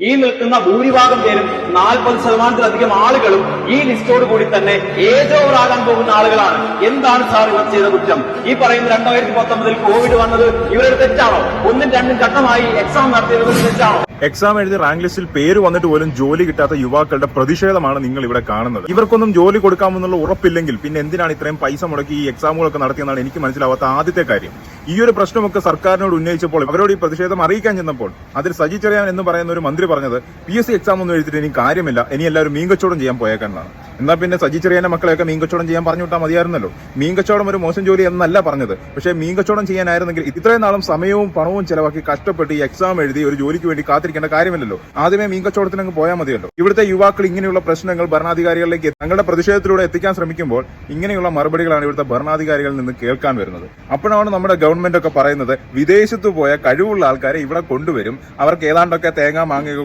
ഈ നിൽക്കുന്ന ഭൂരിഭാഗം പേരും 40% ആളുകളും ഈ ലിസ്റ്റോട് കൂടി തന്നെ ഏജ് ഓവർ ആകാൻ പോകുന്ന ആളുകളാണ്. എന്താണ് സാർ ഇവർ ചെയ്ത കുറ്റം? ഈ പറയുന്ന 2019 കോവിഡ് വന്നത് ഇവരുടെ തെറ്റാണോ? 1ഉം 2ഉം ഘട്ടമായി എക്സാം നടത്തിയത് തെറ്റാണോ? എക്സാം എഴുതി റാങ്ക് ലിസ്റ്റിൽ പേര് വന്നിട്ട് പോലും ജോലി കിട്ടാത്ത യുവാക്കളുടെ പ്രതിഷേധമാണ് നിങ്ങൾ ഇവിടെ കാണുന്നത്. ഇവർക്കൊന്നും ജോലി കൊടുക്കാമെന്നുള്ള ഉറപ്പില്ലെങ്കിൽ പിന്നെ എന്തിനാണ് ഇത്രയും പൈസ മുടക്കി ഈ എക്സാമുകളൊക്കെ നടത്തിയെന്നാണ് എനിക്ക് മനസ്സിലാവാത്ത ആദ്യത്തെ കാര്യം. ഈ ഒരു പ്രശ്നമൊക്കെ സർക്കാരിനോട് ഉന്നയിച്ചപ്പോൾ അവരോട് ഈ പ്രതിഷേധം അറിയിക്കാൻ ചെന്നപ്പോൾ അതിൽ സജി ചെറിയാൻ എന്ന് പറയുന്ന ഒരു മന്ത്രി പറഞ്ഞത് PSC എക്സാം ഒന്നും എഴുതിയിട്ട് ഇനി കാര്യമില്ല, ഇനി എല്ലാവരും മീൻകച്ചവടം ചെയ്യാൻ പോയേക്കാനാണ്. എന്നാൽ പിന്നെ സജി ചെറിയാന്റെ മക്കളെയൊക്കെ മീൻകച്ചവടം ചെയ്യാൻ പറഞ്ഞു വിട്ടാൽ മതിയായിരുന്നല്ലോ. മീൻകച്ചവടം ഒരു മോശം ജോലി എന്നല്ല പറഞ്ഞത്. പക്ഷേ മീൻകച്ചവടം ചെയ്യാനായിരുന്നെങ്കിൽ ഇത്രയും നാളും സമയവും പണവും ചെലവാക്കി കഷ്ടപ്പെട്ട് ഈ എക്സാം എഴുതി ഒരു ജോലിക്ക് വേണ്ടി കാത്തിരിക്കേണ്ട കാര്യമില്ലല്ലോ. ആദ്യമേ മീൻകച്ചവടത്തിനങ്ങ് പോയാൽ മതിയല്ലോ. ഇവിടുത്തെ യുവാക്കൾ ഇങ്ങനെയുള്ള പ്രശ്നങ്ങൾ ഭരണാധികാരികളിലേക്ക് തങ്ങളുടെ പ്രതിഷേധത്തിലൂടെ എത്തിക്കാൻ ശ്രമിക്കുമ്പോൾ ഇങ്ങനെയുള്ള മറുപടികളാണ് ഇവിടുത്തെ ഭരണാധികാരികളിൽ നിന്ന് കേൾക്കാൻ വരുന്നത്. അപ്പോഴാണ് നമ്മുടെ ഗവൺമെന്റ് ഒക്കെ പറയുന്നത് വിദേശത്ത് പോയ കഴിവുള്ള ആൾക്കാരെ ഇവിടെ കൊണ്ടുവരും, അവർക്ക് ഏതാണ്ടൊക്കെ തേങ്ങ മാങ്ങയൊക്കെ